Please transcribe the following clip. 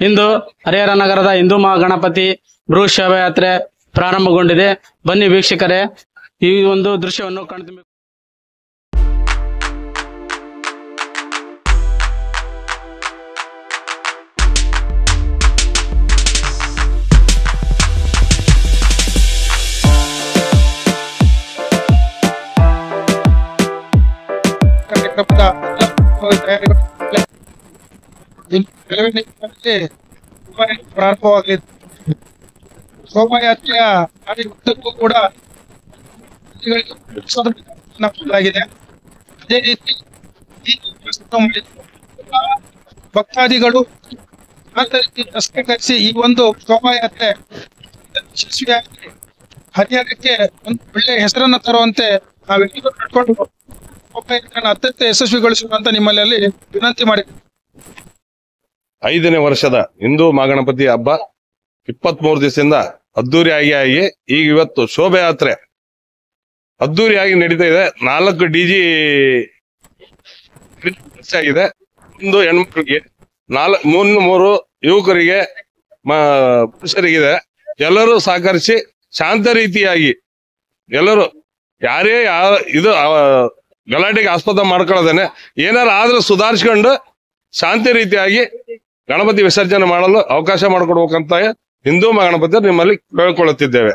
ಇಂದು ಹರಿಹರ ನಗರದ ಹಿಂದೂ ಮಹಾಗಣಪತಿ ಬೃಹತ್ ಶೋಭಾಯಾತ್ರೆ ಪ್ರಾರಂಭಗೊಂಡಿದೆ. ಬನ್ನಿ ವೀಕ್ಷಕರೇ, ಈ ಒಂದು ದೃಶ್ಯವನ್ನು ಕಣ್ತುಂಬಿ ಪ್ರಾರಂಭವಾಗಲಿದೆ. ಶೋಭಾಯಾತ್ರೆಯ ಉದ್ದಕ್ಕೂ ಕೂಡ ಆಗಿದೆ. ಅದೇ ರೀತಿ ಭಕ್ತಾದಿಗಳು ರಸ್ತೆ ಕರೆಸಿ ಈ ಒಂದು ಶೋಭಾಯಾತ್ರೆ ಯಶಸ್ವಿಯಾಗಿ ಹರಿಹರಕ್ಕೆ ಒಂದು ಒಳ್ಳೆ ಹೆಸರನ್ನ ತರುವಂತೆ ನಾವೆಲ್ಲರೂ ನಡ್ಕೊಂಡು ಶೋಭಾಯಾತ್ರೆಯನ್ನು ಅತ್ಯಂತ ಯಶಸ್ವಿಗೊಳಿಸುವಂತ ನಿಮ್ಮಲ್ಲಿ ವಿನಂತಿ ಮಾಡಿದ್ವಿ. 5ನೇ ವರ್ಷದ ಹಿಂದೂ ಮಹಾಗಣಪತಿ ಹಬ್ಬ 23 ದಿವಸದಿಂದ ಅದ್ದೂರಿಯಾಗಿ ಈಗ ಇವತ್ತು ಶೋಭಾಯಾತ್ರೆ ಅದ್ದೂರಿಯಾಗಿ ನಡೀತಾ ಇದೆ. 4 DG ಆಗಿದೆ. ಒಂದು ಹೆಣ್ಮಕ್ಳಿಗೆ 3 ಯುವಕರಿಗೆ ಪುರುಷರಿಗಿದೆ. ಎಲ್ಲರೂ ಸಹಕರಿಸಿ ಶಾಂತ ರೀತಿಯಾಗಿ ಎಲ್ಲರೂ ಯಾರೇ ಇದು ಗಲಾಟೆಗೆ ಆಸ್ಪದ ಮಾಡ್ಕೊಳ್ಳೋದೇನೆ ಏನಾರು ಆದ್ರೂ ಸುಧಾರಿಸ್ಕೊಂಡು ಶಾಂತಿ ರೀತಿಯಾಗಿ ಗಣಪತಿ ವಿಸರ್ಜನೆ ಮಾಡಲು ಅವಕಾಶ ಮಾಡಿಕೊಡ್ಬೇಕಂತ ಹಿಂದೂ ಮಹಾಗಣಪತಿ ನಿಮ್ಮಲ್ಲಿ ಕೇಳ್ಕೊಳ್ಳುತ್ತಿದ್ದೇವೆ.